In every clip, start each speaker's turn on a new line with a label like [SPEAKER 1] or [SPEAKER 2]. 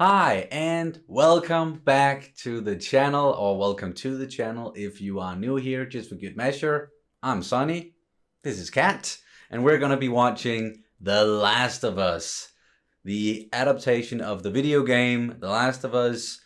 [SPEAKER 1] Hi and welcome back to the channel, or welcome to the channel if you are new here, just for good measure. I'm Sonny, this is Kat, and we're gonna be watching The Last of Us, the adaptation of the video game The Last of Us.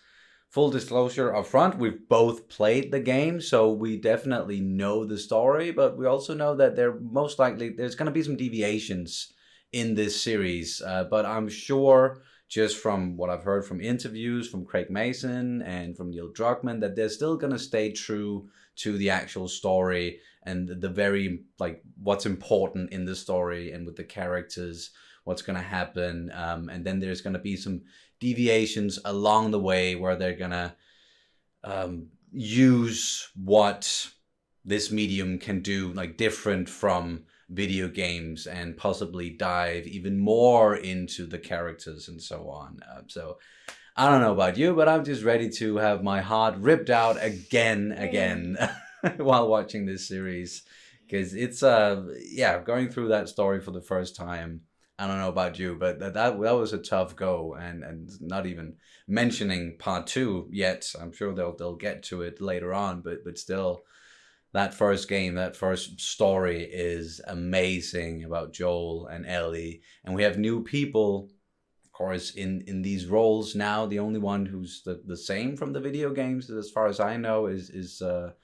[SPEAKER 1] Full disclosure up front, we've both played the game, so we definitely know the story, but we also know that there's gonna be some deviations in this series, but I'm sure just from what I've heard from interviews from Craig Mason and from Neil Druckmann, that they're still going to stay true to the actual story and the very, what's important in the story and with the characters, what's going to happen. And then there's going to be some deviations along the way where they're going to use what this medium can do, different from video games, and possibly dive even more into the characters and so on. So I don't know about you, but I'm just ready to have my heart ripped out again while watching this series, because it's going through that story for the first time. I don't know about you, but that was a tough go, and not even mentioning part 2 yet. I'm sure they'll get to it later on, but still, that first game, that first story is amazing about Joel and Ellie. And we have new people, of course, in these roles now. The only one who's the same from the video games, as far as I know, is the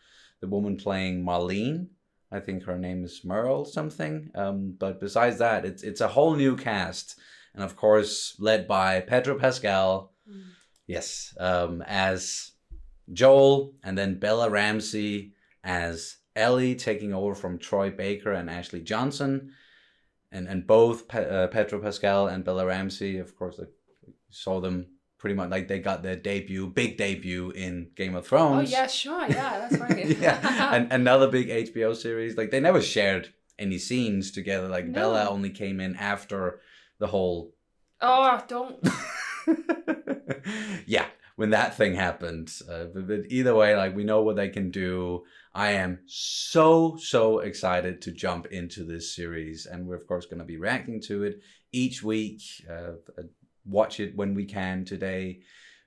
[SPEAKER 1] woman playing Marlene. I think her name is Merle something. But besides that, it's a whole new cast. And of course, led by Pedro Pascal. Yes, as Joel, and then Bella Ramsey as Ellie, taking over from Troy Baker and Ashley Johnson, and both Pedro Pascal and Bella Ramsey, of course, I saw them pretty much, they got their big debut in Game of Thrones.
[SPEAKER 2] Oh yeah, sure, yeah, that's right.
[SPEAKER 1] Yeah, and another big HBO series. They never shared any scenes together.
[SPEAKER 2] No.
[SPEAKER 1] Bella only came in after the whole.
[SPEAKER 2] Oh, don't.
[SPEAKER 1] Yeah, when that thing happened. But either way, we know what they can do. I am so excited to jump into this series, and we're of course going to be reacting to it each week. Watch it when we can. Today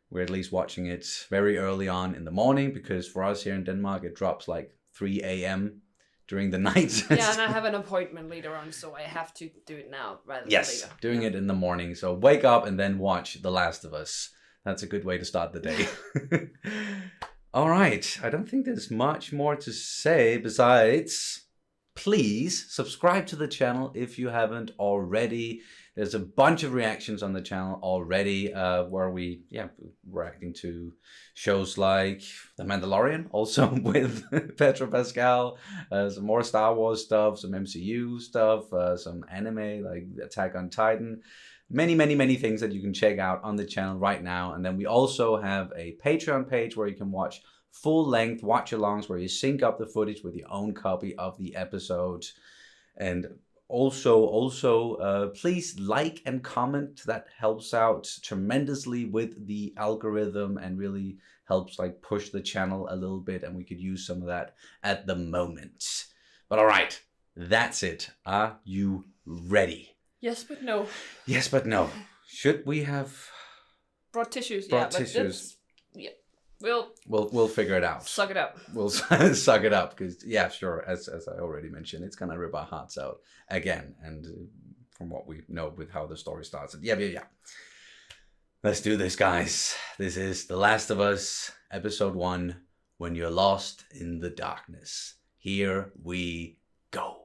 [SPEAKER 1] we're at least watching it very early on in the morning, because for us here in Denmark it drops 3 a.m. during the night.
[SPEAKER 2] Yeah, and I have an appointment later on, so I have to do it now rather than later.
[SPEAKER 1] Doing it in the morning. So wake up and then watch The Last of Us. That's a good way to start the day. All right. I don't think there's much more to say besides, please subscribe to the channel if you haven't already. There's a bunch of reactions on the channel already, where we're reacting to shows like The Mandalorian, also with Pedro Pascal, some more Star Wars stuff, some MCU stuff, some anime like Attack on Titan. Many things that you can check out on the channel right now. And then we also have a Patreon page where you can watch full-length watch-alongs, where you sync up the footage with your own copy of the episode. And also, please like and comment. That helps out tremendously with the algorithm and really helps push the channel a little bit, and we could use some of that at the moment. But all right, that's it. Are you ready?
[SPEAKER 2] Yes, but no.
[SPEAKER 1] Yes, but no. Should we have
[SPEAKER 2] brought tissues?
[SPEAKER 1] Brought
[SPEAKER 2] yeah,
[SPEAKER 1] tissues?
[SPEAKER 2] Yeah,
[SPEAKER 1] we'll figure it out.
[SPEAKER 2] Suck it up.
[SPEAKER 1] We'll suck it up, because sure. As I already mentioned, it's gonna rip our hearts out again. And from what we know with how the story starts, yeah. Let's do this, guys. This is The Last of Us, episode 1. When you're lost in the darkness. Here we go.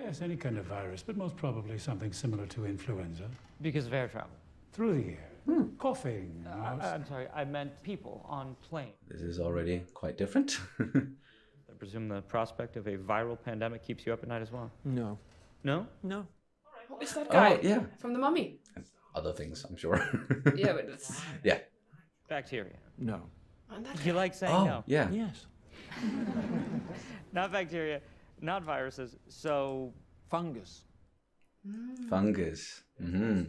[SPEAKER 3] Yes, any kind of virus, but most probably something similar to influenza.
[SPEAKER 4] Because of air travel.
[SPEAKER 3] Through the air. Coughing.
[SPEAKER 4] I'm sorry, I meant people on plane.
[SPEAKER 1] This is already quite different.
[SPEAKER 4] I presume the prospect of a viral pandemic keeps you up at night as well?
[SPEAKER 5] No.
[SPEAKER 4] No?
[SPEAKER 5] No.
[SPEAKER 2] Oh, it's that guy.
[SPEAKER 1] Oh, yeah.
[SPEAKER 2] From The Mummy.
[SPEAKER 1] And other things, I'm sure.
[SPEAKER 2] Yeah, but it's...
[SPEAKER 1] Yeah.
[SPEAKER 4] Bacteria.
[SPEAKER 5] No.
[SPEAKER 2] And that
[SPEAKER 4] You
[SPEAKER 2] guy.
[SPEAKER 4] like saying
[SPEAKER 1] Oh,
[SPEAKER 4] no?
[SPEAKER 1] yeah.
[SPEAKER 5] Yes.
[SPEAKER 4] Not bacteria, not viruses, so...
[SPEAKER 5] Fungus.
[SPEAKER 1] Fungus. Mm-hmm.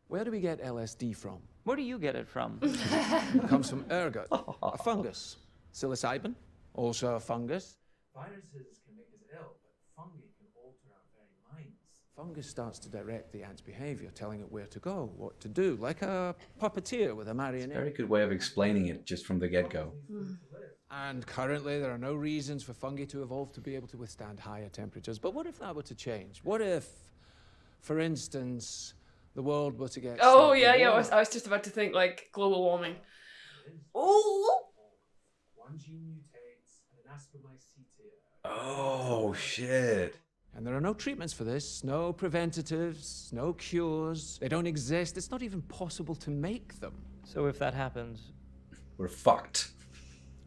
[SPEAKER 5] Where do we get LSD from?
[SPEAKER 4] Where do you get it from?
[SPEAKER 5] It comes from ergot, a fungus. Psilocybin, also a fungus.
[SPEAKER 6] Viruses can make us ill, but fungi can alter our very minds.
[SPEAKER 5] Fungus starts to direct the ant's behavior, telling it where to go, what to do, like a puppeteer with a marionette.
[SPEAKER 1] Very good way of explaining it just from the get-go.
[SPEAKER 5] And currently, there are no reasons for fungi to evolve to be able to withstand higher temperatures. But what if that were to change? What if, for instance, the world were to get...
[SPEAKER 2] Oh,
[SPEAKER 5] slightly
[SPEAKER 2] yeah, yeah.
[SPEAKER 5] warmer?
[SPEAKER 2] I was just about to think, like, global warming. Oh!
[SPEAKER 6] One gene mutates and an aspermycetia.
[SPEAKER 1] Oh, shit.
[SPEAKER 5] And there are no treatments for this, no preventatives, no cures. They don't exist. It's not even possible to make them.
[SPEAKER 4] So if that happens,
[SPEAKER 1] We're fucked.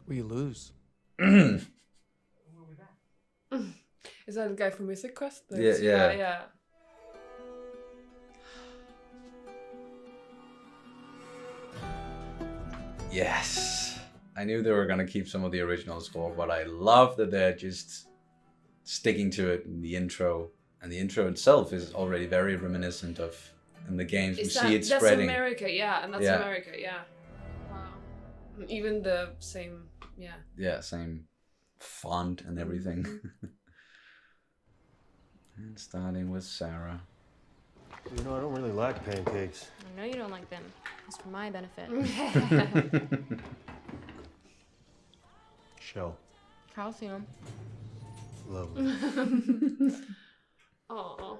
[SPEAKER 5] We lose.
[SPEAKER 2] Is that the guy from Mythic Quest?
[SPEAKER 1] Yeah, yeah.
[SPEAKER 2] Yeah.
[SPEAKER 1] Yes. I knew they were going to keep some of the original score, but I love that they're just sticking to it in the intro. And the intro itself is already very reminiscent of in the games. We see it spreading.
[SPEAKER 2] That's America, yeah, and that's
[SPEAKER 1] Yeah.
[SPEAKER 2] America, yeah. Wow. Even the same, yeah.
[SPEAKER 1] Yeah, same font and everything. And starting with Sarah.
[SPEAKER 7] You know, I don't really like pancakes.
[SPEAKER 8] I know you don't like them. It's for my benefit.
[SPEAKER 7] Shell.
[SPEAKER 8] Calcium.
[SPEAKER 7] Lovely.
[SPEAKER 2] Oh.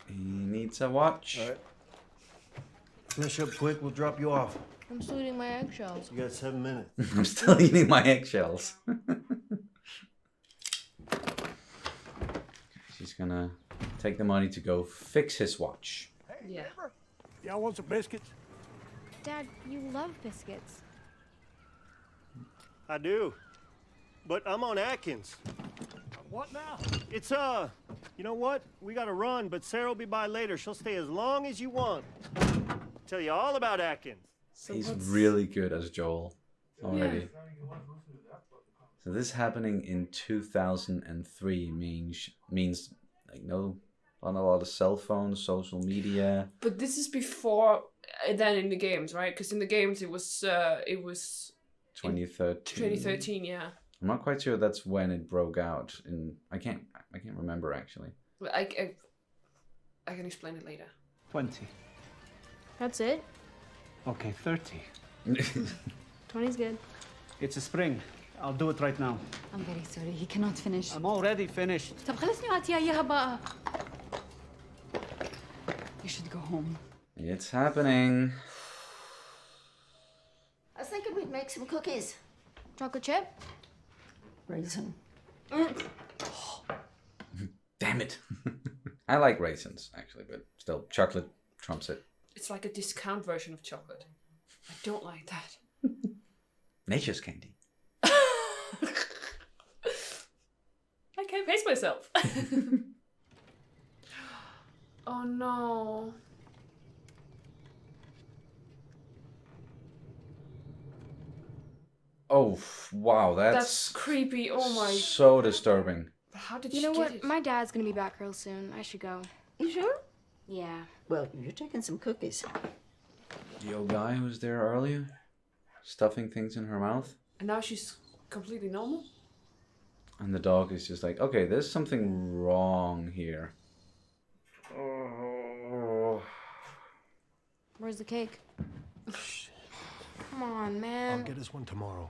[SPEAKER 1] He needs a watch.
[SPEAKER 7] All right. Finish up quick, we'll drop you off.
[SPEAKER 8] I'm still eating my eggshells.
[SPEAKER 7] You got 7 minutes.
[SPEAKER 1] I'm still eating my eggshells. She's gonna take the money to go fix his watch.
[SPEAKER 2] Yeah.
[SPEAKER 3] Y'all want some biscuits?
[SPEAKER 8] Dad, you love biscuits.
[SPEAKER 7] I do. But I'm on Atkins.
[SPEAKER 3] What now?
[SPEAKER 7] It's, you know what? We gotta run, but Sarah will be by later. She'll stay as long as you want. Tell you all about Atkins.
[SPEAKER 2] So
[SPEAKER 1] He's
[SPEAKER 2] what's-
[SPEAKER 1] really good as Joel already. So this happening in 2003 means like not a lot of cell phones, social media.
[SPEAKER 2] But this is before then in the games, right? Because in the games it was
[SPEAKER 1] 2013.
[SPEAKER 2] 2013, yeah.
[SPEAKER 1] I'm not quite sure that's when it broke out. I can't remember actually.
[SPEAKER 2] But I can explain it later.
[SPEAKER 3] 20.
[SPEAKER 8] That's it?
[SPEAKER 3] Okay, 30.
[SPEAKER 8] 20's good.
[SPEAKER 3] It's a spring. I'll do it right now.
[SPEAKER 9] I'm very sorry, he cannot finish.
[SPEAKER 3] I'm already finished.
[SPEAKER 9] طب خلصني وأعطيها إياها بقى. You should go home.
[SPEAKER 1] It's happening.
[SPEAKER 10] I was thinking we'd make some cookies.
[SPEAKER 8] Chocolate chip?
[SPEAKER 10] Raisin.
[SPEAKER 1] Damn it. I like raisins actually, but still chocolate trumps it.
[SPEAKER 2] It's like a discount version of chocolate. I don't like that.
[SPEAKER 1] Nature's candy.
[SPEAKER 2] I can't pace myself. Oh no.
[SPEAKER 1] Oh wow,
[SPEAKER 2] That's creepy. Oh my.
[SPEAKER 1] so disturbing.
[SPEAKER 2] How did
[SPEAKER 8] You
[SPEAKER 2] she
[SPEAKER 8] know
[SPEAKER 2] get
[SPEAKER 8] what?
[SPEAKER 2] it?
[SPEAKER 8] My dad's gonna be back real soon. I should go.
[SPEAKER 10] You sure?
[SPEAKER 8] Yeah.
[SPEAKER 10] Well, you're taking some cookies.
[SPEAKER 1] The old guy who was there earlier, stuffing things in her mouth,
[SPEAKER 2] And now she's completely normal?
[SPEAKER 1] and the dog is just like, okay, there's something wrong here. Oh.
[SPEAKER 8] Where's the cake? Come on, man.
[SPEAKER 7] I'll get us one tomorrow.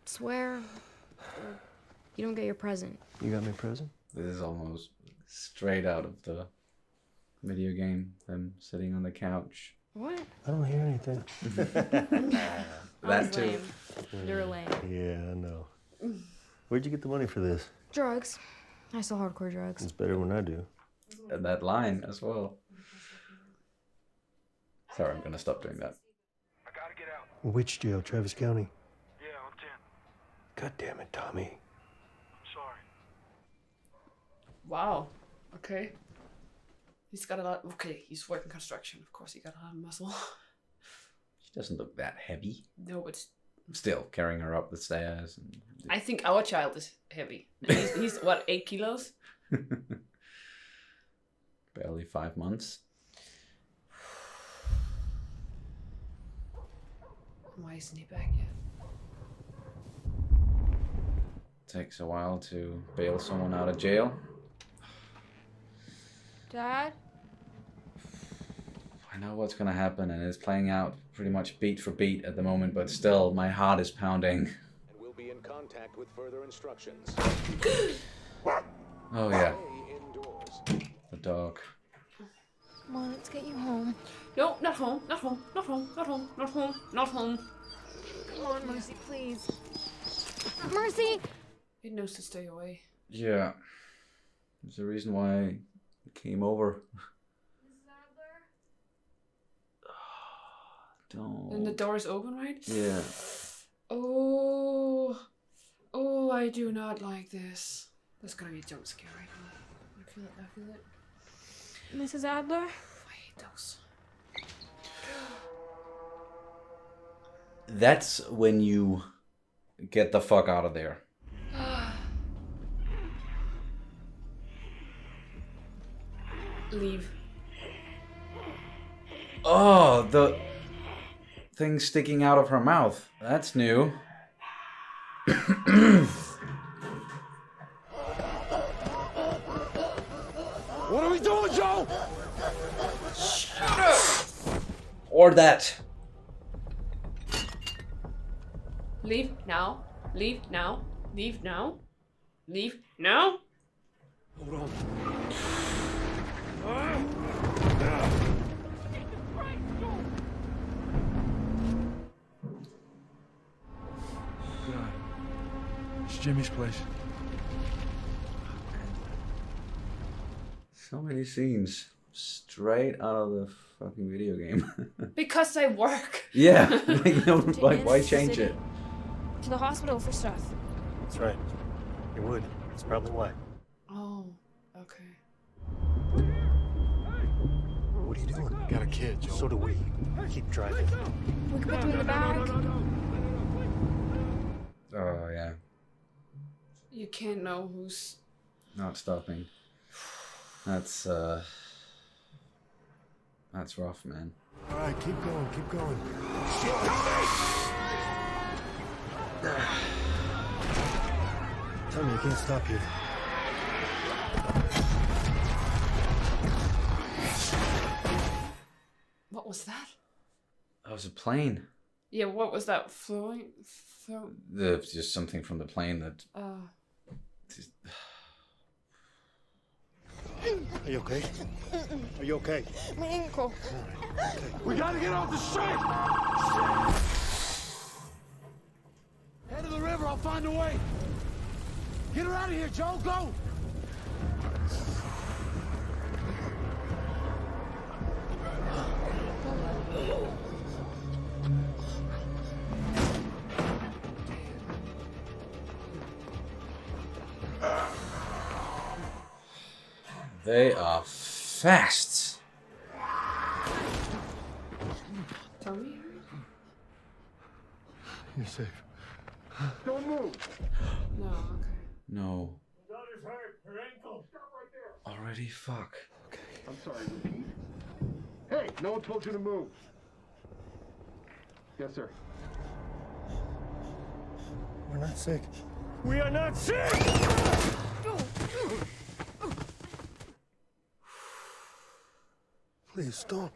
[SPEAKER 8] Swear. Or you don't get your present.
[SPEAKER 7] You got me a present?
[SPEAKER 1] This is almost straight out of the video game. Them sitting on the couch.
[SPEAKER 8] What?
[SPEAKER 7] I don't hear anything.
[SPEAKER 1] That too.
[SPEAKER 8] Lame. You're lame.
[SPEAKER 7] Yeah, I know. Where'd you get the money for this?
[SPEAKER 8] Drugs. I sell hardcore drugs.
[SPEAKER 7] It's better when I do.
[SPEAKER 1] And that line as well. Sorry, I'm gonna stop doing that.
[SPEAKER 6] I gotta get out.
[SPEAKER 7] Which jail? Travis County?
[SPEAKER 6] Yeah, on 10.
[SPEAKER 7] God damn it, Tommy.
[SPEAKER 6] I'm sorry.
[SPEAKER 2] Wow. Okay. He's got a lot. Okay, he's working construction. Of course, he got a lot of muscle.
[SPEAKER 1] She doesn't look that heavy.
[SPEAKER 2] No, but
[SPEAKER 1] Still carrying her up the stairs. And
[SPEAKER 2] I think our child is heavy. And he's what, 8 kilos?
[SPEAKER 1] barely 5 months.
[SPEAKER 2] Why isn't he back yet?
[SPEAKER 1] Takes a while to bail someone out of jail.
[SPEAKER 8] Dad?
[SPEAKER 1] I know what's gonna happen, and it's playing out pretty much beat for beat at the moment, but still, my heart is pounding.
[SPEAKER 11] And we'll be in contact with further instructions.
[SPEAKER 1] Oh yeah,
[SPEAKER 11] Stay indoors.
[SPEAKER 1] the dog.
[SPEAKER 8] Come on, let's get you home.
[SPEAKER 2] No, not home, not home, not home, not home, not home, not home.
[SPEAKER 8] Come on, Mercy, please. Mercy!
[SPEAKER 2] It knows to stay away.
[SPEAKER 1] Yeah. There's a reason why I came over. Don't.
[SPEAKER 2] And the door is open, right?
[SPEAKER 1] Yeah.
[SPEAKER 2] Oh. Oh, I do not like this. There's gonna be a jump scare right now. I feel it, I feel it.
[SPEAKER 8] Mrs. Adler?
[SPEAKER 2] I hate those.
[SPEAKER 1] That's when you get the fuck out of there.
[SPEAKER 2] Leave.
[SPEAKER 1] Oh, the thing sticking out of her mouth. That's new.
[SPEAKER 5] What are we doing, Joe?
[SPEAKER 1] Or that.
[SPEAKER 2] Leave now. Leave now. Leave now. Leave now.
[SPEAKER 5] Hold on.
[SPEAKER 12] God. It's Jimmy's place.
[SPEAKER 1] So many scenes straight out of the fucking video game.
[SPEAKER 2] Because they work.
[SPEAKER 1] Yeah, like, no, like why change it?
[SPEAKER 8] To the hospital for stuff.
[SPEAKER 6] That's right. You would. That's probably why.
[SPEAKER 2] Oh, okay.
[SPEAKER 6] What are you doing?
[SPEAKER 12] Got a kid, Joe.
[SPEAKER 6] So do we. Keep driving.
[SPEAKER 8] We can put them in the bag.
[SPEAKER 1] Oh yeah,
[SPEAKER 2] You can't know who's.
[SPEAKER 1] not stopping. That's rough, man.
[SPEAKER 12] All right, keep going, keep going.
[SPEAKER 6] Tell me you can't stop here.
[SPEAKER 2] What was that?
[SPEAKER 1] That was a plane.
[SPEAKER 2] Yeah, what was that? Flowing?
[SPEAKER 1] Just something from the plane that.
[SPEAKER 6] Are you okay? Are you okay?
[SPEAKER 8] My ankle.
[SPEAKER 12] We gotta get off the street! Head to the river, I'll find a way. Get her out of here, Joe, go!
[SPEAKER 1] They are fast.
[SPEAKER 2] Tommy?
[SPEAKER 12] You're safe.
[SPEAKER 6] Don't move.
[SPEAKER 2] No, okay.
[SPEAKER 1] No.
[SPEAKER 6] Daughter's hurt. Her ankle. Stop right there.
[SPEAKER 1] Already, fuck.
[SPEAKER 12] I'm sorry, repeat. Hey, no one told you to move. Yes, sir.
[SPEAKER 6] We're not sick. We are not sick!
[SPEAKER 12] Please, don't.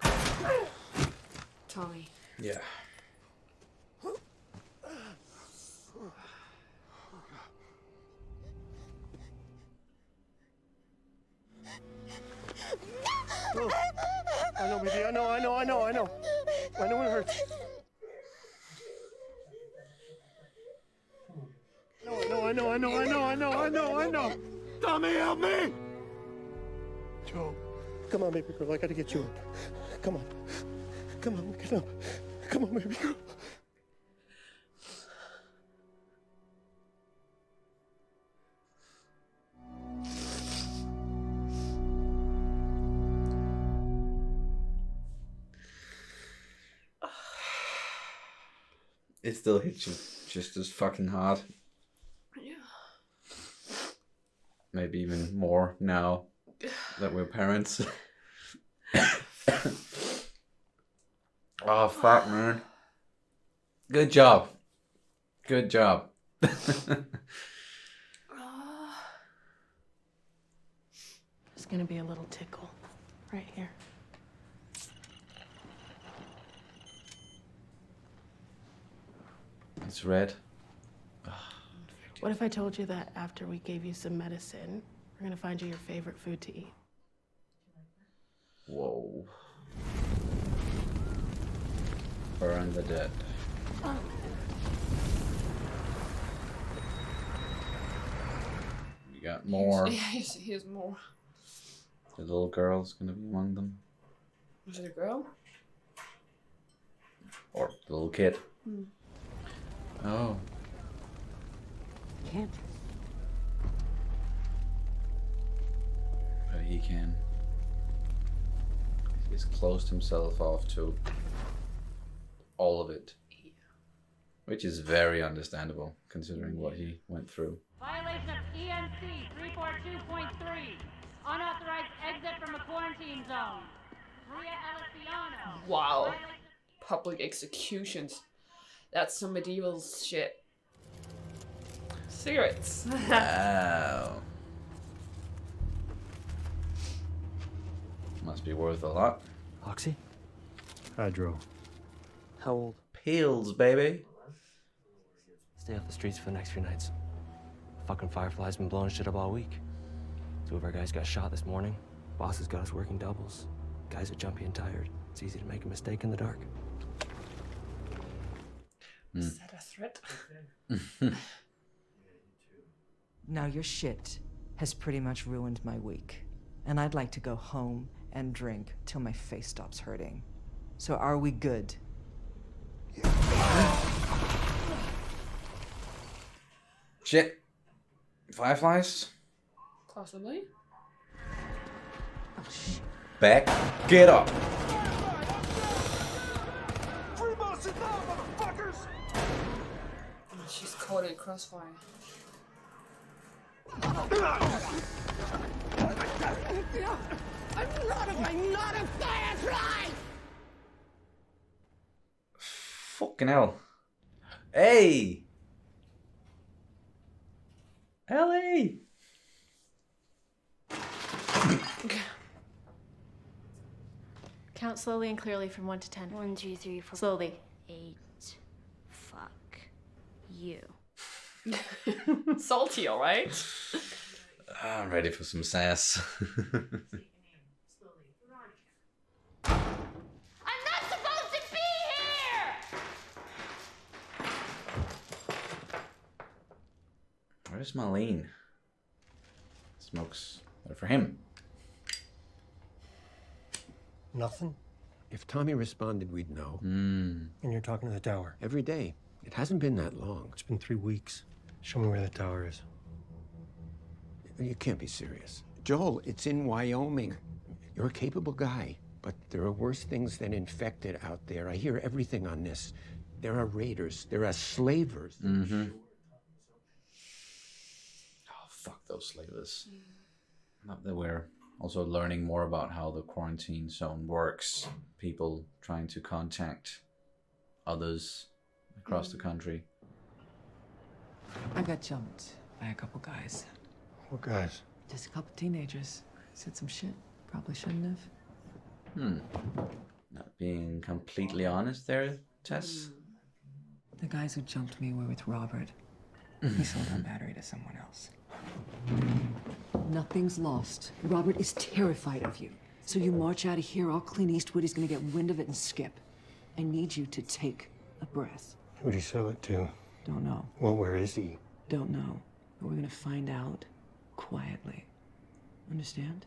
[SPEAKER 2] Tommy.
[SPEAKER 1] Yeah.
[SPEAKER 6] Oh, I know, baby. I know. I know it hurts. I know.
[SPEAKER 12] Tommy, help me!
[SPEAKER 6] Joe, come on, baby girl. I gotta get you up. Come on, get up. Come on, baby girl.
[SPEAKER 1] It still hits you just as fucking hard.
[SPEAKER 2] Yeah.
[SPEAKER 1] Maybe even more now that we're parents. Oh, fuck, man. Good job.
[SPEAKER 13] gonna be a little tickle right here.
[SPEAKER 1] It's red.
[SPEAKER 13] What if I told you that after we gave you some medicine, we're gonna find you your favorite food to eat?
[SPEAKER 1] Whoa. Burn the dead. We got more.
[SPEAKER 2] Yeah, here's more.
[SPEAKER 1] The little girl's gonna be among them.
[SPEAKER 2] Was it a girl?
[SPEAKER 1] Or the little kid.
[SPEAKER 2] Hmm.
[SPEAKER 1] Oh.
[SPEAKER 10] Can't.
[SPEAKER 1] But he can. He's closed himself off to all of it. Which is very understandable, considering what he went through.
[SPEAKER 14] Violation of ENC 342.3. Unauthorized exit from a quarantine zone. Maria Alessiano.
[SPEAKER 2] Wow. Public executions. That's some medieval shit. Cigarettes.
[SPEAKER 1] Wow. Must be worth a lot.
[SPEAKER 15] Oxy?
[SPEAKER 3] Hydro.
[SPEAKER 15] How old?
[SPEAKER 1] Pills, baby.
[SPEAKER 15] Stay off the streets for the next few nights. Fucking Firefly's been blowing shit up all week. 2 of our guys got shot this morning. Boss has got us working doubles. Guys are jumpy and tired. It's easy to make a mistake in the dark.
[SPEAKER 2] Is that a threat?
[SPEAKER 16] Now your shit has pretty much ruined my week. And I'd like to go home and drink till my face stops hurting. So are we good?
[SPEAKER 1] Shit. Fireflies?
[SPEAKER 2] Possibly.
[SPEAKER 16] Oh, shit.
[SPEAKER 1] Back. Get up.
[SPEAKER 2] Oh, she's caught in crossfire.
[SPEAKER 13] I'm not a firefly!
[SPEAKER 1] Fucking hell. Hey! Ellie!
[SPEAKER 8] Count slowly and clearly from 1 to 10.
[SPEAKER 9] 1, 2, 3, 4.
[SPEAKER 8] Slowly.
[SPEAKER 9] 8. Fuck you.
[SPEAKER 2] Salty, alright?
[SPEAKER 1] I'm ready for some sass.
[SPEAKER 14] I'm not supposed to be here!
[SPEAKER 1] Where's Marlene? Smokes. They're for him.
[SPEAKER 6] Nothing?
[SPEAKER 17] If Tommy responded, we'd know.
[SPEAKER 6] And you're talking to the tower?
[SPEAKER 17] Every day. It hasn't been that long.
[SPEAKER 6] It's been 3 weeks. Show me where the tower is.
[SPEAKER 17] You can't be serious. Joel, it's in Wyoming. You're a capable guy, but there are worse things than infected out there. I hear everything on this. There are raiders. There are slavers.
[SPEAKER 1] Mm-hmm. Oh, fuck those slavers. Not that we're also learning more about how the quarantine zone works. People trying to contact others across the country.
[SPEAKER 16] I got jumped by a couple guys.
[SPEAKER 6] What guys?
[SPEAKER 16] Just a couple teenagers. Said some shit. Probably shouldn't have.
[SPEAKER 1] Not being completely honest there, Tess.
[SPEAKER 16] The guys who jumped me were with Robert. He sold our battery to someone else. Nothing's lost. Robert is terrified of you. So you march out of here all Clint Eastwood is gonna get wind of it and skip. I need you to take a breath.
[SPEAKER 6] Who'd he sell it to?
[SPEAKER 16] Don't know.
[SPEAKER 6] Well, where is he?
[SPEAKER 16] Don't know. But we're gonna find out quietly. Understand?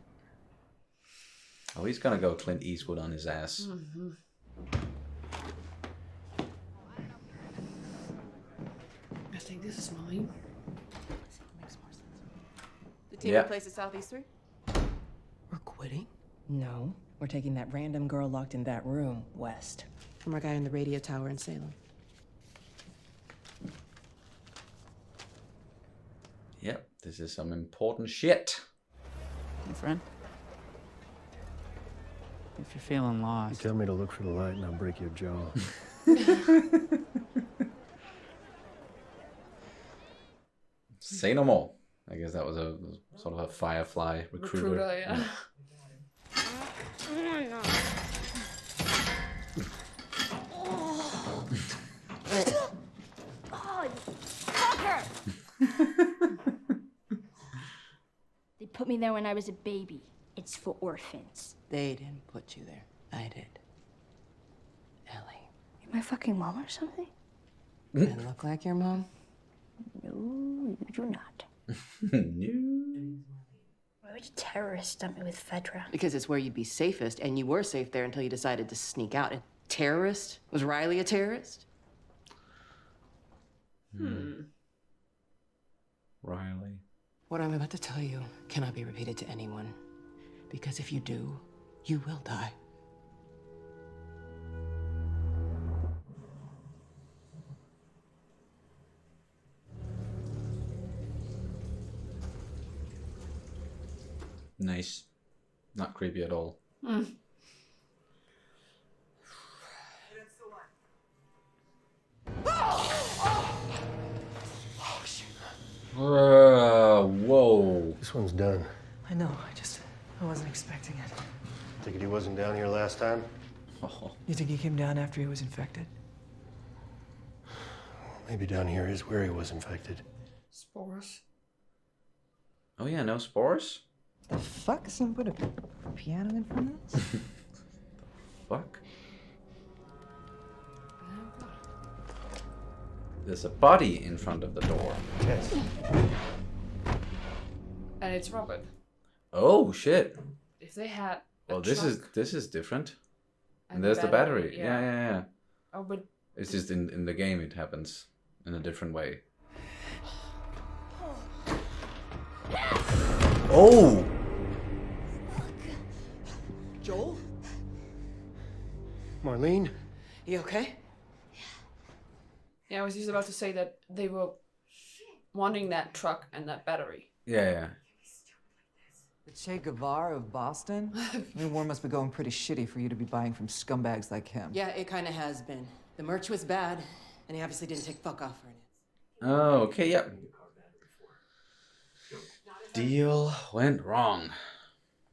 [SPEAKER 1] Oh, he's gonna go Clint Eastwood on his ass.
[SPEAKER 2] Mm-hmm. I think this is mine.
[SPEAKER 13] The team
[SPEAKER 1] Yeah.
[SPEAKER 13] replaces Southeast 3?
[SPEAKER 16] We're quitting? No. We're taking that random girl locked in that room west.
[SPEAKER 13] From our guy in the radio tower in Salem.
[SPEAKER 1] Yep, this is some important shit.
[SPEAKER 18] My friend, if you're feeling lost,
[SPEAKER 6] You tell me to look for the light and I'll break your jaw.
[SPEAKER 1] Say no more. I guess that was a sort of a Firefly recruiter.
[SPEAKER 2] Recruiter, yeah.
[SPEAKER 9] Oh, fucker! They put me there when I was a baby. It's for orphans.
[SPEAKER 19] They didn't put you there. I did. Ellie.
[SPEAKER 9] You my fucking mom or something?
[SPEAKER 19] I look like your mom?
[SPEAKER 9] No, you do not.
[SPEAKER 1] No.
[SPEAKER 9] Why would you terrorists dump me with Fedra?
[SPEAKER 19] Because it's where you'd be safest, and you were safe there until you decided to sneak out. And terrorist? Was Riley a terrorist?
[SPEAKER 1] Riley.
[SPEAKER 19] What I'm about to tell you cannot be repeated to anyone. Because if you do, you will die.
[SPEAKER 1] Nice. Not creepy at all. Whoa.
[SPEAKER 6] This one's done.
[SPEAKER 16] I know, I wasn't expecting it.
[SPEAKER 6] Think he wasn't down here last time?
[SPEAKER 16] You think he came down after he was infected?
[SPEAKER 6] Maybe down here is where he was infected.
[SPEAKER 2] Spores.
[SPEAKER 1] Oh yeah, no spores?
[SPEAKER 16] The fuck? Someone put a piano in front of us?
[SPEAKER 1] Fuck. There's a body in front of the door.
[SPEAKER 6] Yes.
[SPEAKER 2] And it's Robert.
[SPEAKER 1] Oh shit.
[SPEAKER 2] If they had
[SPEAKER 1] Well, this is different. And
[SPEAKER 2] And
[SPEAKER 1] there's the battery.
[SPEAKER 2] battery,
[SPEAKER 1] Yeah.
[SPEAKER 2] Oh, but
[SPEAKER 1] It's just in the game it happens in a different way. Oh!
[SPEAKER 19] Joel?
[SPEAKER 6] Marlene?
[SPEAKER 19] You okay?
[SPEAKER 2] yeah, I was just about to say that they were wanting that truck and that battery.
[SPEAKER 1] Yeah.
[SPEAKER 16] The Che Guevara of Boston? I mean, war must be going pretty shitty for you to be buying from scumbags like him.
[SPEAKER 19] Yeah, it kind of has been. The merch was bad, and he obviously didn't take fuck off for it.
[SPEAKER 1] Oh, okay, yeah. Deal went wrong.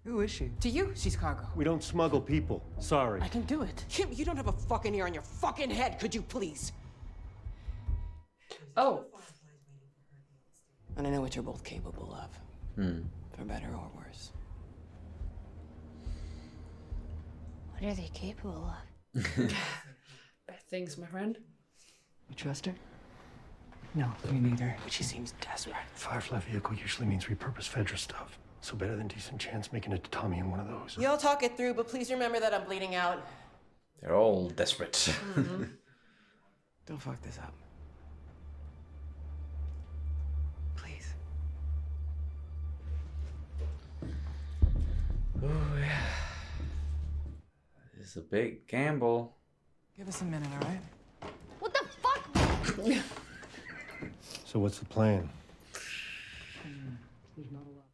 [SPEAKER 16] Who is she?
[SPEAKER 19] To you, she's cargo.
[SPEAKER 6] We don't smuggle people. Sorry.
[SPEAKER 19] I can do it. Kim, you don't have a fucking ear on your fucking head, could you please?
[SPEAKER 2] Oh.
[SPEAKER 19] And I know what you're both capable of. For better or worse.
[SPEAKER 9] What are they capable of?
[SPEAKER 2] Bad things, my friend.
[SPEAKER 16] You trust her? No, me neither.
[SPEAKER 19] But she seems desperate.
[SPEAKER 6] Firefly vehicle usually means repurposed Fedra stuff. So better than decent chance making it to Tommy in one of those.
[SPEAKER 19] Y'all talk it through, but please remember that I'm bleeding out.
[SPEAKER 1] They're all desperate.
[SPEAKER 16] Don't fuck this up. Please.
[SPEAKER 1] Oh yeah. This is a big gamble.
[SPEAKER 16] Give us a minute, all right?
[SPEAKER 9] What the fuck?
[SPEAKER 6] So what's the plan?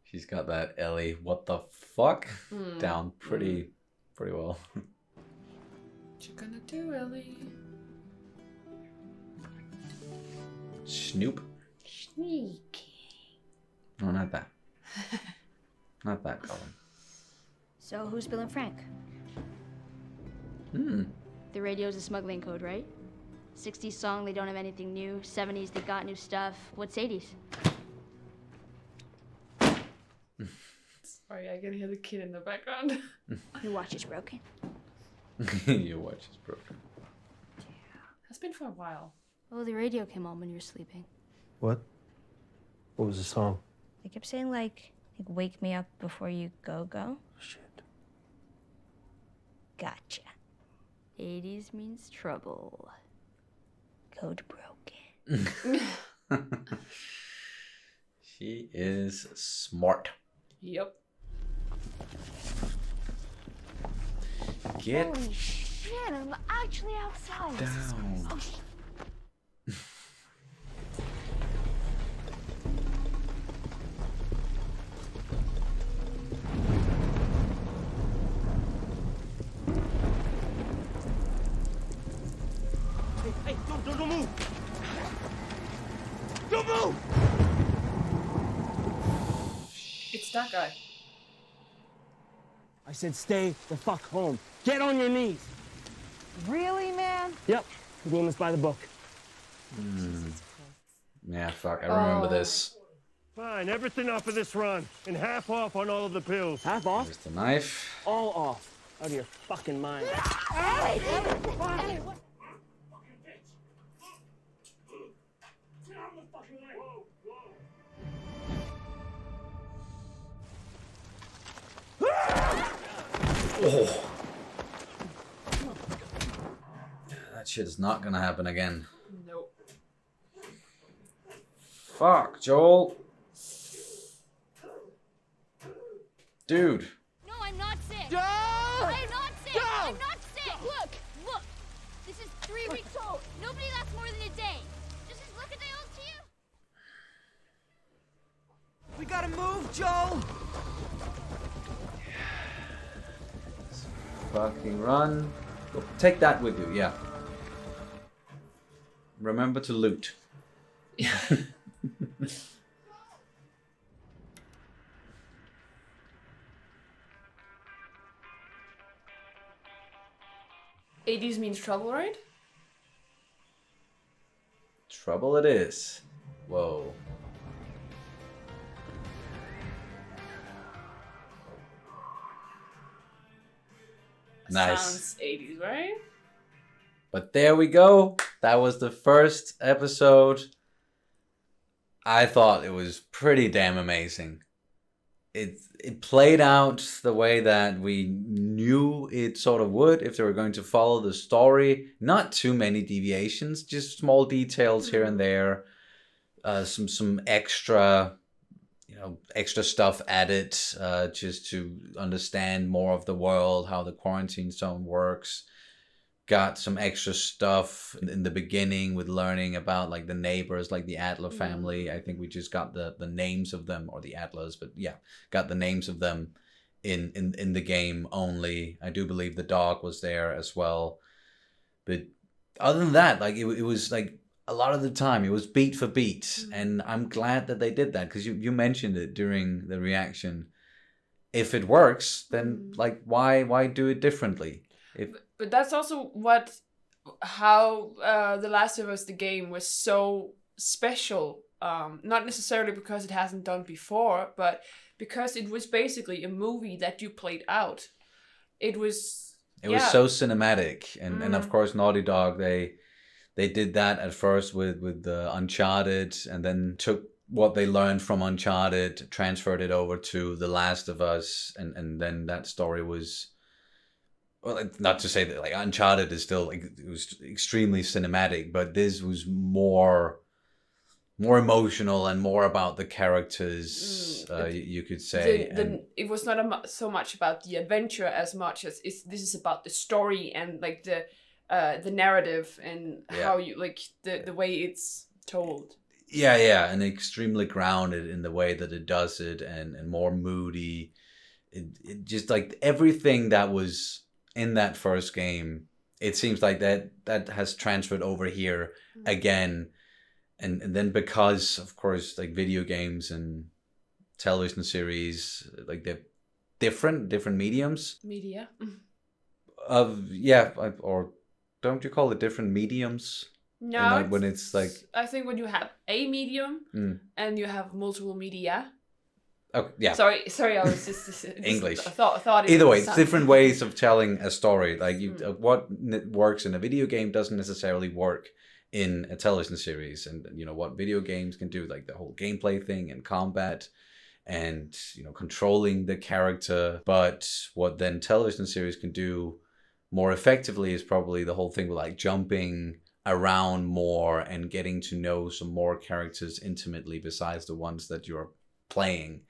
[SPEAKER 1] She's got that Ellie, what the fuck, down pretty well.
[SPEAKER 2] What you gonna do, Ellie?
[SPEAKER 1] Snoop.
[SPEAKER 9] Sneaky.
[SPEAKER 1] No, not that. Not that, Colin.
[SPEAKER 9] So who's Bill and Frank? The radio's a smuggling code, right? 60s song, they don't have anything new. 70s, they got new stuff. What's 80s?
[SPEAKER 2] Sorry, I can hear the kid in the background.
[SPEAKER 9] Your watch is broken.
[SPEAKER 1] Your watch is broken.
[SPEAKER 2] It's been for a while.
[SPEAKER 9] Oh, the radio came on when you were sleeping.
[SPEAKER 6] What? What was the song?
[SPEAKER 9] They kept saying like wake me up before you go.
[SPEAKER 6] Shit.
[SPEAKER 9] Gotcha. 80s means trouble. Code broken.
[SPEAKER 1] She is smart.
[SPEAKER 2] Yep.
[SPEAKER 1] Get
[SPEAKER 9] Holy shit, I'm actually outside.
[SPEAKER 1] down.
[SPEAKER 9] Oh,
[SPEAKER 7] Hey, don't move! Don't move!
[SPEAKER 2] that guy?
[SPEAKER 12] I said stay the fuck home. Get on your knees.
[SPEAKER 16] Really, man?
[SPEAKER 12] Yep, we're doing this by the book.
[SPEAKER 1] Yeah, fuck, I remember this.
[SPEAKER 7] Fine, everything off of this run, and half off on all of the pills.
[SPEAKER 12] Half off?
[SPEAKER 1] There's the knife.
[SPEAKER 12] All off. Out of your fucking mind.
[SPEAKER 14] Ellie! Ellie, what?
[SPEAKER 1] Oh. That shit is not gonna happen again.
[SPEAKER 2] Nope.
[SPEAKER 1] Fuck, Joel. Dude.
[SPEAKER 14] No, I'm not sick.
[SPEAKER 12] Joe!
[SPEAKER 14] I'm not sick.
[SPEAKER 12] Joe!
[SPEAKER 14] I'm not sick. Look, look. This is 3 weeks old. Nobody lasts more than a day. Just as look at the old to you.
[SPEAKER 16] We gotta move, Joel!
[SPEAKER 1] Fucking run. Go, take that with you, yeah. Remember to loot.
[SPEAKER 2] Yeah. 80s means trouble, right?
[SPEAKER 1] Trouble it is. Whoa. Nice.
[SPEAKER 2] Sounds 80s, right?
[SPEAKER 1] But there we go. That was the first episode. I thought it was pretty damn amazing. It played out the way that we knew it sort of would if they were going to follow the story. Not too many deviations, just small details here and there. Some extra, extra stuff added just to understand more of the world, how the quarantine zone works. Got some extra stuff in the beginning with learning about like the neighbors, like the Adler family. I think we just got the names of them, or the Adlers, but yeah, got the names of them in the game only. I do believe the dog was there as well. But other than that, like it was like a lot of the time it was beat for beat, and I'm glad that they did that, because you mentioned it during the reaction. If it works, then like why do it differently?
[SPEAKER 2] But that's also how The Last of Us, the game, was so special. Not necessarily because it hasn't done before, but because it was basically a movie that you played out. It was
[SPEAKER 1] so cinematic, and of course Naughty Dog, they did that at first with the Uncharted, and then took what they learned from Uncharted, transferred it over to The Last of Us, and then that story was. Well, not to say that like Uncharted is still like, it was extremely cinematic, but this was more emotional and more about the characters. You could say
[SPEAKER 2] it was not so much about the adventure as much as this is about the story and like the narrative and how you like the way it's told.
[SPEAKER 1] Yeah, and extremely grounded in the way that it does it, and more moody. It just like everything that was in that first game, it seems like that has transferred over here again, and then because of course like video games and television series, like they're different mediums
[SPEAKER 2] media
[SPEAKER 1] or don't you call it different mediums?
[SPEAKER 2] No,
[SPEAKER 1] like when it's like,
[SPEAKER 2] I think when you have a medium and you have multiple media.
[SPEAKER 1] Oh yeah.
[SPEAKER 2] Sorry. I was just
[SPEAKER 1] English.
[SPEAKER 2] I thought.
[SPEAKER 1] Either way, it's different ways of telling a story. Like what works in a video game doesn't necessarily work in a television series, and what video games can do, like the whole gameplay thing and combat, and controlling the character. But what then television series can do more effectively is probably the whole thing with like jumping around more and getting to know some more characters intimately besides the ones that you're playing.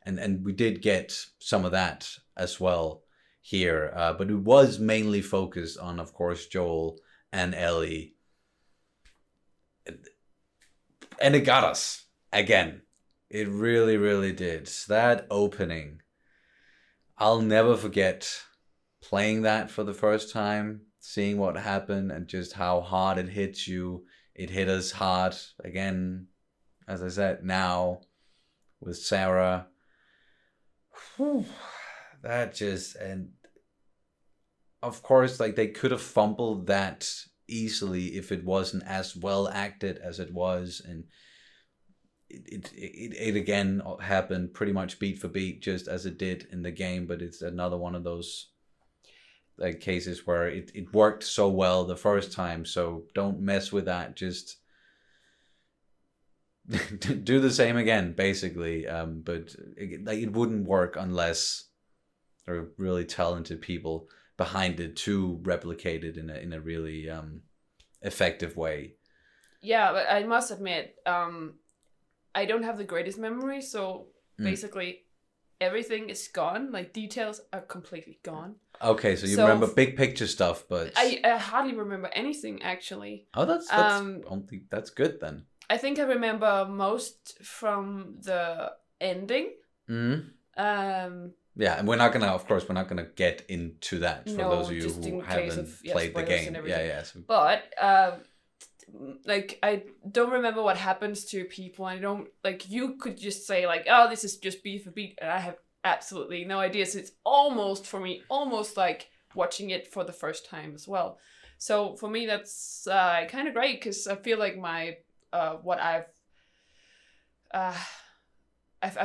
[SPEAKER 1] And we did get some of that as well here, but it was mainly focused on, of course, Joel and Ellie, and it got us again. It really did. That opening, I'll never forget playing that for the first time, seeing what happened and just how hard it hits you. It hit us hard again, as I said, now with Sarah. Whew. That just, and of course, like they could have fumbled that easily if it wasn't as well acted as it was, and it again happened pretty much beat for beat just as it did in the game. But it's another one of those like cases where it worked so well the first time, so don't mess with that. Just do the same again, basically. But it wouldn't work unless there are really talented people behind it to replicate it in a really effective way.
[SPEAKER 2] Yeah, but I must admit, I don't have the greatest memory, so basically everything is gone. Like details are completely gone.
[SPEAKER 1] Okay, so you remember big picture stuff, but
[SPEAKER 2] I hardly remember anything actually.
[SPEAKER 1] Oh, that's good then.
[SPEAKER 2] I think I remember most from the ending.
[SPEAKER 1] Yeah, and we're not gonna get into that for those of you who haven't played the game. Yeah.
[SPEAKER 2] But like I don't remember what happens to people. I don't like you could just say like, oh, this is just beat for beat, and I have absolutely no idea. So it's almost for me like watching it for the first time as well. So for me that's kind of great because I feel like my what I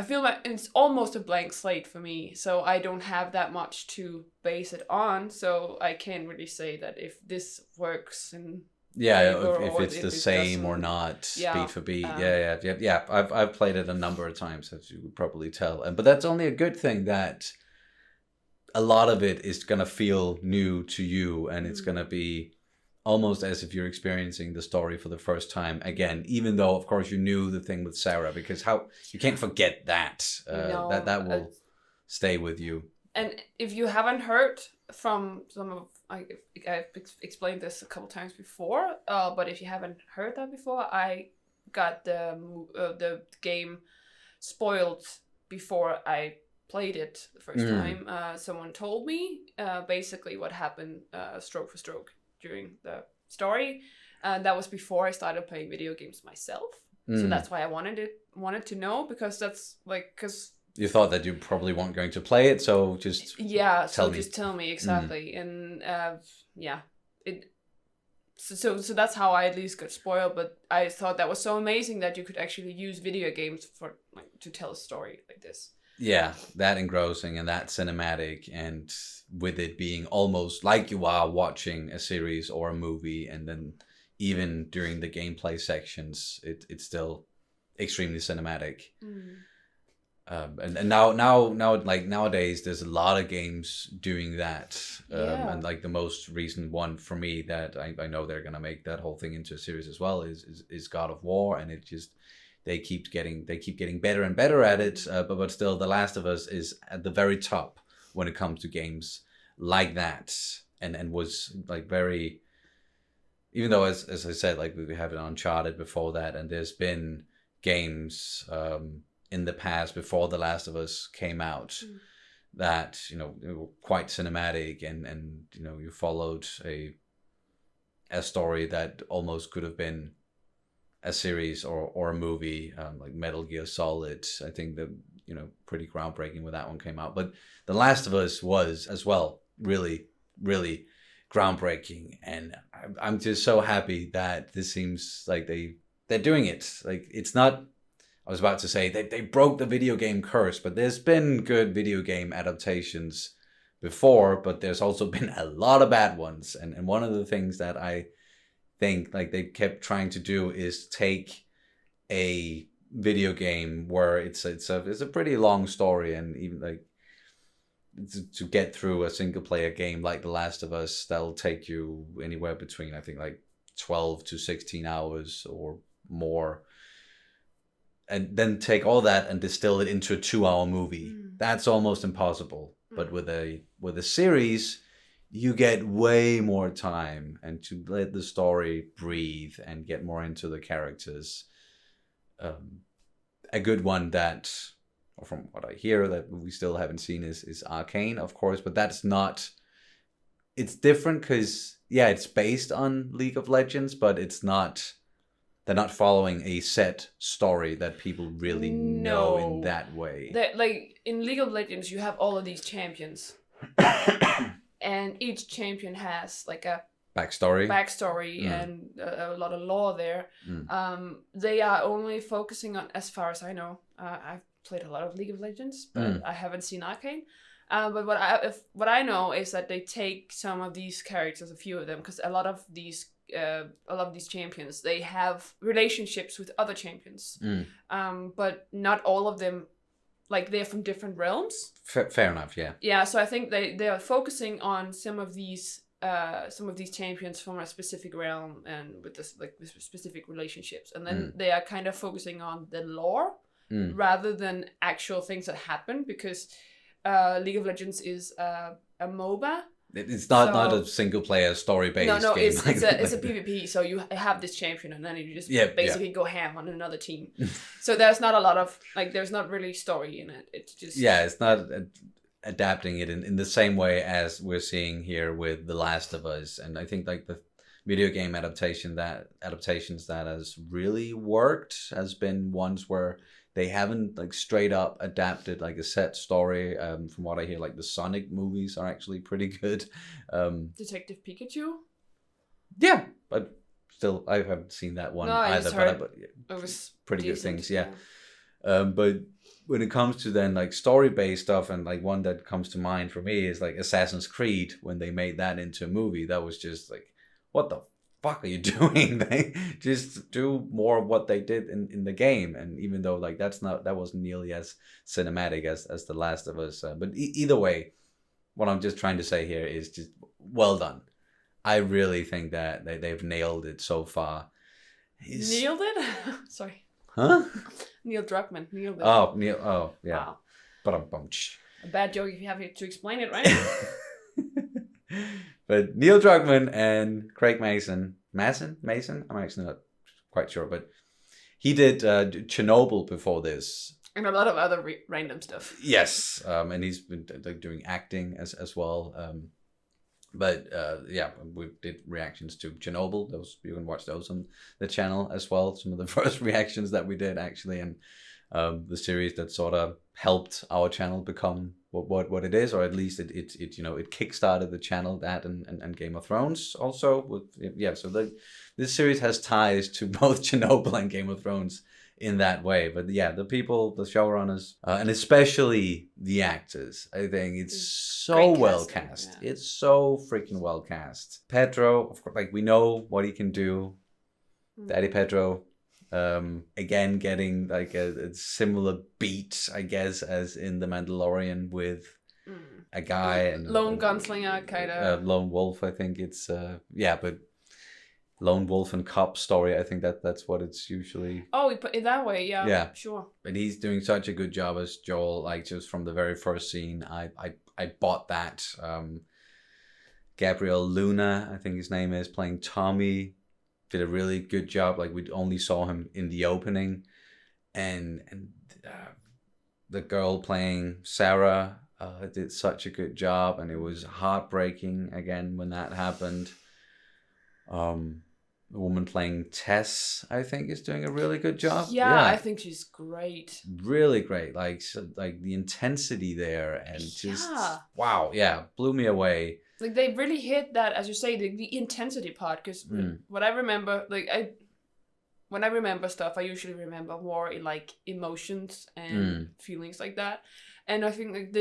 [SPEAKER 2] feel like it's almost a blank slate for me, so I don't have that much to base it on, so I can't really say that if this works and
[SPEAKER 1] if it's the same or not, beat for beat. Yeah. I've played it a number of times, as you would probably tell, but that's only a good thing that a lot of it is gonna feel new to you, and it's gonna be almost as if you're experiencing the story for the first time again, even though of course you knew the thing with Sarah, because you can't forget that. That will stay with you.
[SPEAKER 2] And if you haven't heard from some of, I've explained this a couple times before, but if you haven't heard that before, I got the game spoiled before I played it the first time. Someone told me basically what happened stroke for stroke during the story, and that was before I started playing video games myself. So that's why I wanted to know, because that's like, because
[SPEAKER 1] you thought that you probably weren't going to play it, so just
[SPEAKER 2] tell me exactly. And so that's how I at least got spoiled. But I thought that was so amazing that you could actually use video games for to tell a story like this.
[SPEAKER 1] Yeah, that engrossing and that cinematic, and with it being almost like you are watching a series or a movie, and then even during the gameplay sections, it's still extremely cinematic. And now like nowadays there's a lot of games doing that. And like the most recent one for me that I know they're gonna make that whole thing into a series as well is God of War, and it just they keep getting better and better at it, but still The Last of Us is at the very top when it comes to games like that, and was like very, even though as I said, like we have it Uncharted before that, and there's been games in the past before The Last of Us came out that were quite cinematic, and you followed a story that almost could have been a series or a movie, like Metal Gear Solid. I think that pretty groundbreaking when that one came out. But The Last of Us was as well really, really groundbreaking, and I'm just so happy that this seems like they're doing it. Like it's not. I was about to say they broke the video game curse, but there's been good video game adaptations before, but there's also been a lot of bad ones. And one of the things that I think like they kept trying to do is take a video game where it's a pretty long story, and even like to get through a single player game like The Last of Us, that'll take you anywhere between I think like 12 to 16 hours or more, and then take all that and distill it into a 2-hour movie. That's almost impossible. But with a series, you get way more time and to let the story breathe and get more into the characters. A good one that, or from what I hear, that we still haven't seen is Arcane, of course, but that's not. It's different because it's based on League of Legends, but it's not they're not following a set story that people really know in that way.
[SPEAKER 2] Like in League of Legends, you have all of these champions, and each champion has like a
[SPEAKER 1] backstory
[SPEAKER 2] and a lot of lore there. They are only focusing on, as far as I know, I've played a lot of League of Legends, but I haven't seen Arcane. But what I know is that they take some of these characters, a few of them, because a lot of these champions, they have relationships with other champions, but not all of them. Like, they're from different realms.
[SPEAKER 1] Fair enough, yeah.
[SPEAKER 2] Yeah, so I think they are focusing on some of these champions from a specific realm and with this like with specific relationships, and then they are kind of focusing on the lore rather than actual things that happen, because League of Legends is a MOBA.
[SPEAKER 1] It's not a single player story based
[SPEAKER 2] no,
[SPEAKER 1] game.
[SPEAKER 2] it's a PvP. So you have this champion, and then you just basically go ham on another team. So there's not a lot of there's not really story in it. It's just
[SPEAKER 1] it's not adapting it in the same way as we're seeing here with The Last of Us, and I think like the video game adaptations that has really worked has been ones where they haven't like straight up adapted like a set story. From what I hear, like the Sonic movies are actually pretty good.
[SPEAKER 2] Detective Pikachu.
[SPEAKER 1] Yeah, but still, I haven't seen that one either. But
[SPEAKER 2] it was
[SPEAKER 1] pretty
[SPEAKER 2] decent,
[SPEAKER 1] good things, yeah. But when it comes to then like story based stuff, and like one that comes to mind for me is like Assassin's Creed. When they made that into a movie, that was just like, what the fuck are you doing? They just do more of what they did in the game. And even though like that wasn't nearly as cinematic as The Last of Us, but either way, what I'm just trying to say here is just well done. I really think that they've nailed it so far.
[SPEAKER 2] Nailed it? Sorry.
[SPEAKER 1] Huh?
[SPEAKER 2] Neil Druckmann. Nailed it.
[SPEAKER 1] Oh yeah.
[SPEAKER 2] Wow.
[SPEAKER 1] But
[SPEAKER 2] a bad joke if you have to explain it, right?
[SPEAKER 1] But Neil Druckmann and Craig Mason, I'm actually not quite sure, but he did Chernobyl before this.
[SPEAKER 2] And a lot of other random stuff.
[SPEAKER 1] Yes, and he's been like doing acting as well. But we did reactions to Chernobyl. Those you can watch those on the channel as well. Some of the first reactions that we did actually, and the series that sort of helped our channel become what it is, or at least it kickstarted the channel, that and Game of Thrones also so this series has ties to both Chernobyl and Game of Thrones in that way. But yeah, the people, the showrunners, and especially the actors, I think it's so well cast. Yeah. It's so freaking well cast. Pedro, of course, like we know what he can do. Daddy Pedro. Again, getting like a similar beat, I guess, as in The Mandalorian with a guy and
[SPEAKER 2] lone gunslinger kind of
[SPEAKER 1] lone wolf. I think it's but lone wolf and cop story. I think that's what it's usually.
[SPEAKER 2] Oh, in that way, yeah, sure.
[SPEAKER 1] But he's doing such a good job as Joel. Like just from the very first scene, I bought that. Gabriel Luna, I think his name is, playing Tommy, did a really good job. Like we only saw him in the opening, and the girl playing Sarah did such a good job, and it was heartbreaking again when that happened. The woman playing Tess, I think, is doing a really good job.
[SPEAKER 2] Yeah, I think she's great.
[SPEAKER 1] Really great. Like the intensity there, and just wow, blew me away.
[SPEAKER 2] Like they really hit that, as you say, the intensity part. Because what I remember, when I remember stuff, I usually remember more in like emotions and feelings like that. And I think like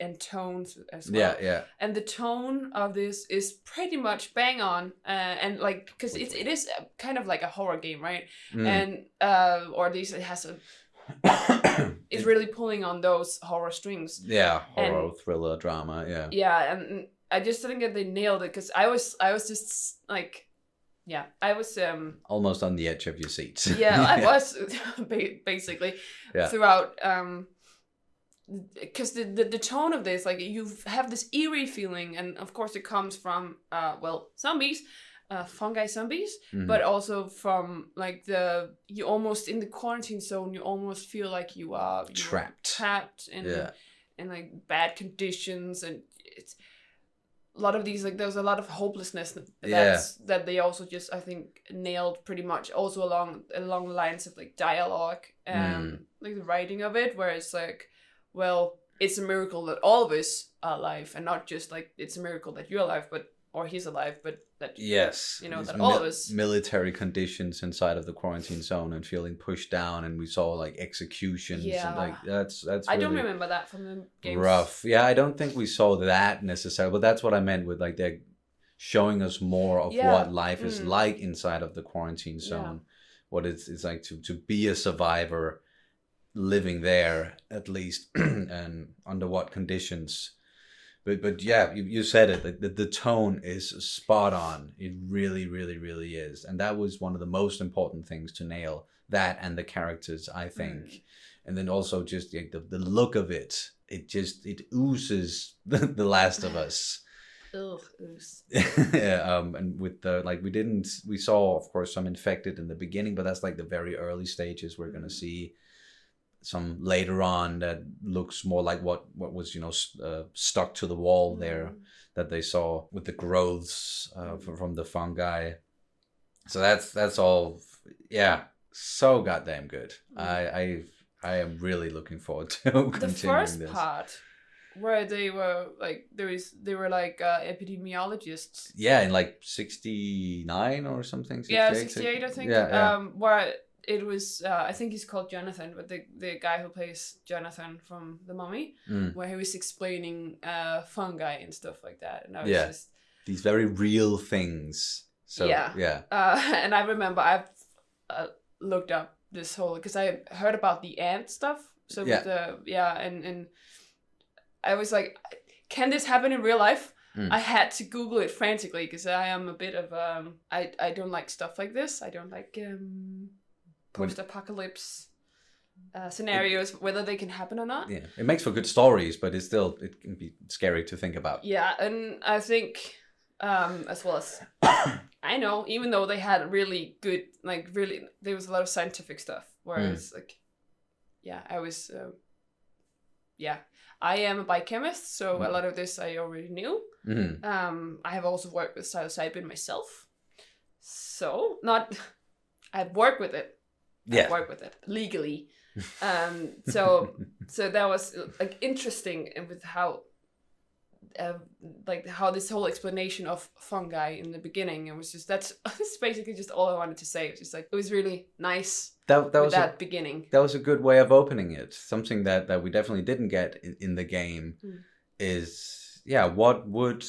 [SPEAKER 2] and tones as well.
[SPEAKER 1] Yeah.
[SPEAKER 2] And the tone of this is pretty much bang on, and like because it is kind of like a horror game, right? And or at least it has a. It's really pulling on those horror strings.
[SPEAKER 1] Yeah, horror, thriller, drama. Yeah.
[SPEAKER 2] Yeah, and I just think that they nailed it, because I was just like. Yeah, I was
[SPEAKER 1] almost on the edge of your seat.
[SPEAKER 2] Yeah, I was basically throughout. Because the tone of this, like you have this eerie feeling, and of course it comes from zombies, fungi zombies, but also from like you almost in the quarantine zone, you almost feel like you are trapped in like bad conditions, and it's lot of these, like, there's a lot of hopelessness that they also just, I think, nailed pretty much, also along the lines of like dialogue and like the writing of it, where it's like, well, it's a miracle that all of us are alive, and not just like it's a miracle that you're alive, or he's alive, but that that all of us,
[SPEAKER 1] military conditions inside of the quarantine zone and feeling pushed down, and we saw like executions and like that's
[SPEAKER 2] I don't remember that from the games.
[SPEAKER 1] Rough. Yeah, I don't think we saw that necessarily, but that's what I meant with like they're showing us more of what life is like inside of the quarantine zone, what it's like to be a survivor living there, at least, and under what conditions. But yeah, you said it. The tone is spot on. It really, really, really is. And that was one of the most important things to nail, that and the characters, I think. And then also just the look of it. It oozes the Last of Us.
[SPEAKER 2] Ugh, ooze.
[SPEAKER 1] Yeah, and with the we saw of course some infected in the beginning, but that's like the very early stages. We're gonna see some later on that looks more like what was stuck to the wall there that they saw with the growths from the fungi. So that's all, so goddamn good. I am really looking forward to continuing this.
[SPEAKER 2] The first part where they were like epidemiologists.
[SPEAKER 1] Yeah, in like 69 or something.
[SPEAKER 2] 68 I think. Where it was, I think he's called Jonathan, but the guy who plays Jonathan from The Mummy, where he was explaining fungi and stuff like that. And I was just...
[SPEAKER 1] These very real things. So,
[SPEAKER 2] and I remember I've looked up this whole... Because I heard about the ant stuff. So with the... And I was like, can this happen in real life? I had to Google it frantically because I am a bit of... I don't like stuff like this. I don't like... post-apocalypse scenarios, whether they can happen or not.
[SPEAKER 1] Yeah, it makes for good stories, but it can be scary to think about.
[SPEAKER 2] Yeah, and I think as well as I know, even though they had really good, there was a lot of scientific stuff, whereas I was I am a biochemist, so a lot of this I already knew. I have also worked with psilocybin myself, so I've worked with it. I work with it legally. So that was like interesting, and with how this whole explanation of fungi in the beginning, it was just that's basically just all I wanted to say. It was just like it was really nice that beginning.
[SPEAKER 1] That was a good way of opening it. Something that we definitely didn't get in the game is what would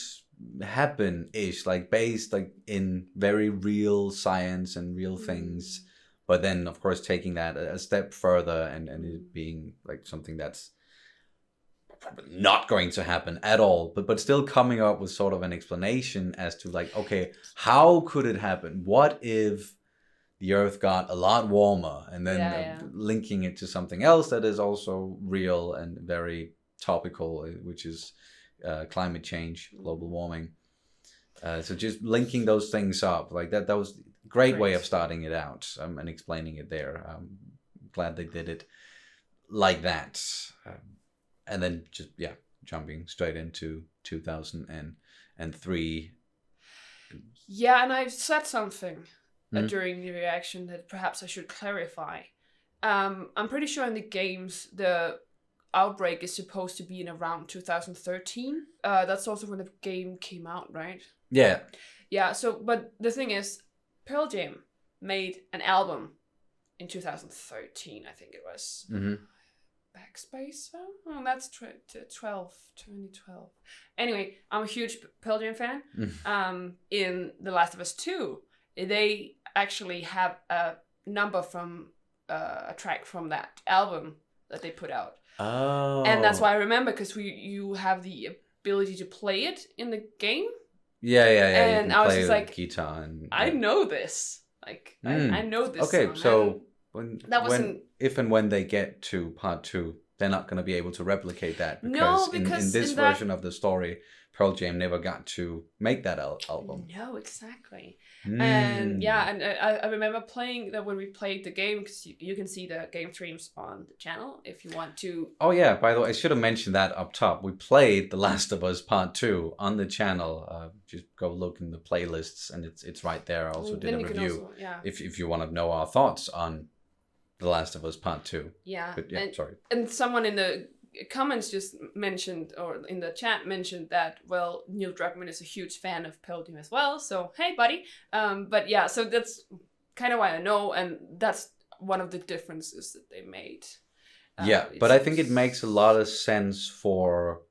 [SPEAKER 1] happen ish, like based like in very real science and real things. But then, of course, taking that a step further and it being like something that's probably not going to happen at all, but still coming up with sort of an explanation as to like, okay, how could it happen? What if the Earth got a lot warmer? And then linking it to something else that is also real and very topical, which is climate change, global warming. So just linking those things up like that was great way of starting it out and explaining it there. I'm glad they did it like that. And then just, jumping straight into 2003.
[SPEAKER 2] Yeah, and I've said something during the reaction that perhaps I should clarify. I'm pretty sure in the games, the outbreak is supposed to be in around 2013. That's also when the game came out, right?
[SPEAKER 1] Yeah.
[SPEAKER 2] Yeah, so, but the thing is, Pearl Jam made an album in 2013, I think it was. Backspace? Oh, that's 2012. Anyway, I'm a huge Pearl Jam fan. In The Last of Us 2, they actually have a number from a track from that album that they put out.
[SPEAKER 1] Oh.
[SPEAKER 2] And that's why I remember, because you have the ability to play it in the game.
[SPEAKER 1] Yeah.
[SPEAKER 2] And I was just like,
[SPEAKER 1] guitar and
[SPEAKER 2] I know this. Like, I know this.
[SPEAKER 1] Okay,
[SPEAKER 2] song.
[SPEAKER 1] so if and when they get to part 2, they're not going to be able to replicate that because, in this version of the story, Pearl Jam never got to make that album.
[SPEAKER 2] No, exactly. And yeah, and I remember playing that when we played the game, because you can see the game streams on the channel if you want to.
[SPEAKER 1] Oh yeah, by the way, I should have mentioned that up top. We played The Last of Us Part 2 on the channel. Just go look in the playlists and it's right there. I also did a review if you want to know our thoughts on The Last of Us Part 2.
[SPEAKER 2] Yeah.
[SPEAKER 1] But yeah, sorry.
[SPEAKER 2] And someone in the comments just mentioned, or in the chat mentioned that, well, Neil Druckmann is a huge fan of Pearl Jam as well. So, hey, buddy. But yeah, so that's kind of why I know. And that's one of the differences that they made.
[SPEAKER 1] Yeah, but I think it makes a lot of sense for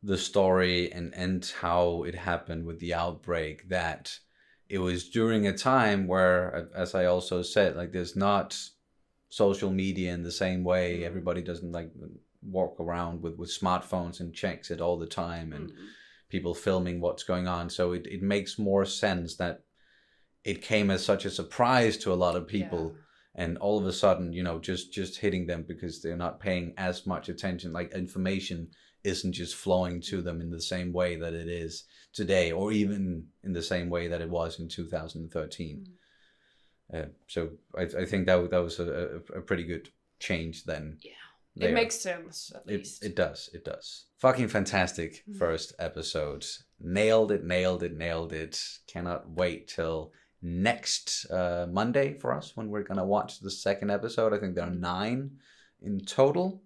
[SPEAKER 1] the story and how it happened with the outbreak, that it was during a time where, as I also said, like there's not social media in the same way. Everybody doesn't like walk around with smartphones and checks it all the time, and people filming what's going on. So it makes more sense that it came as such a surprise to a lot of people. And all of a sudden, you know, just hitting them because they're not paying as much attention. Like information isn't just flowing to them in the same way that it is today, or even in the same way that it was in 2013. So I think that was a pretty good change then.
[SPEAKER 2] Yeah, there. It makes sense, at least.
[SPEAKER 1] It does. Fucking fantastic first episode. Nailed it. Cannot wait till next Monday for us when we're gonna watch the second episode. I think there are 9 in total.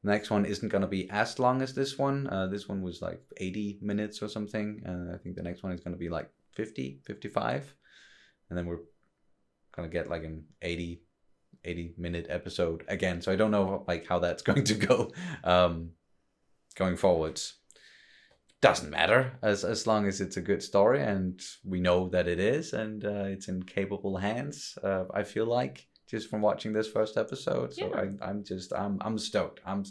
[SPEAKER 1] The next one isn't gonna be as long as this one. This one was like 80 minutes or something. I think the next one is gonna be like 50, 55. And then we're gonna get like an 80 minute episode again. So I don't know like how that's going to go going forwards. Doesn't matter as long as it's a good story and we know that it is, and it's in capable hands. I feel like just from watching this first episode. So I'm stoked. I'm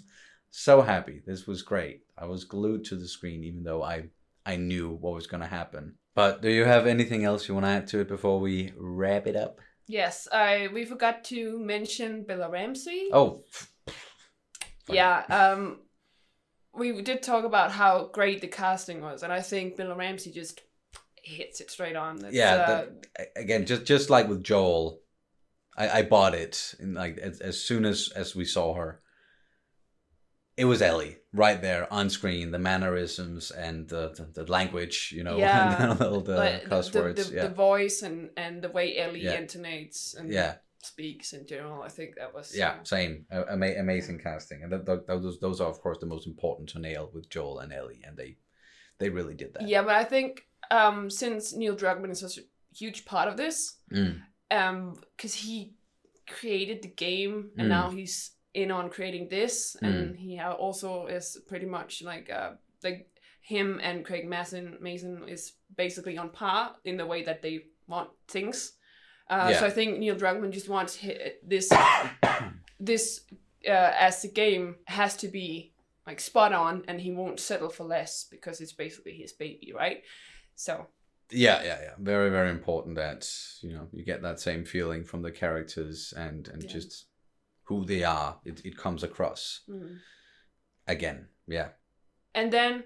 [SPEAKER 1] so happy. This was great. I was glued to the screen even though I knew what was going to happen. But do you have anything else you want to add to it before we wrap it up?
[SPEAKER 2] Yes, we forgot to mention Bella Ramsey.
[SPEAKER 1] Oh.
[SPEAKER 2] Yeah, we did talk about how great the casting was, and I think Bella Ramsey just hits it straight on.
[SPEAKER 1] Again, just like with Joel, I bought it, and like as soon as we saw her, it was Ellie right there on screen. The mannerisms and the language, you know, and all the cuss words,
[SPEAKER 2] the voice and the way Ellie intonates and speaks in general. I think that was
[SPEAKER 1] same amazing casting, and those are of course the most important to nail with Joel and Ellie, and they really did that.
[SPEAKER 2] Yeah, but I think since Neil Druckmann is such a huge part of this, because he created the game and now he's in on creating this, and he also is pretty much like him and Craig Mason is basically on par in the way that they want things. So I think Neil Druckmann just wants this as the game has to be like spot on, and he won't settle for less because it's basically his baby, right? So
[SPEAKER 1] yeah, very very important that you know you get that same feeling from the characters and just who they are. It comes across again, and
[SPEAKER 2] then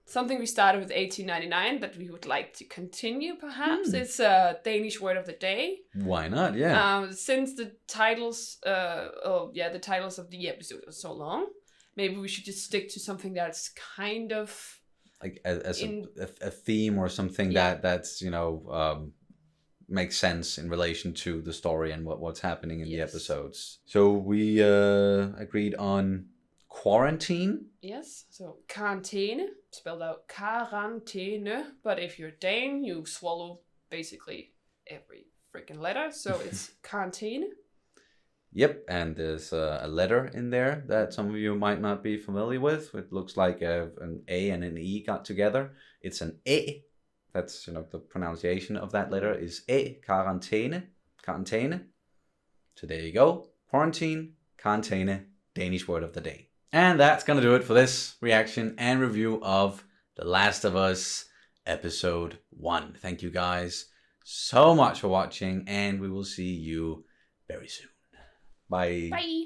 [SPEAKER 2] something we started with 1899 that we would like to continue, perhaps. It's a Danish word of the day.
[SPEAKER 1] Why not? Yeah.
[SPEAKER 2] Since the titles, the titles of the episode are so long, maybe we should just stick to something that's kind of
[SPEAKER 1] like as a theme or something that's you know makes sense in relation to the story and what's happening in the episodes. So we agreed on quarantine.
[SPEAKER 2] Yes, so karantæne, spelled out karantæne, but if you're Dane, you swallow basically every freaking letter, so it's karantæne.
[SPEAKER 1] Yep, and there's a letter in there that some of you might not be familiar with. It looks like an A and an E got together. It's an E. That's, you know, the pronunciation of that letter is E, karantæne. So there you go. Quarantine, karantæne, Danish word of the day. And that's going to do it for this reaction and review of The Last of Us Episode 1. Thank you guys so much for watching, and we will see you very soon. Bye.
[SPEAKER 2] Bye.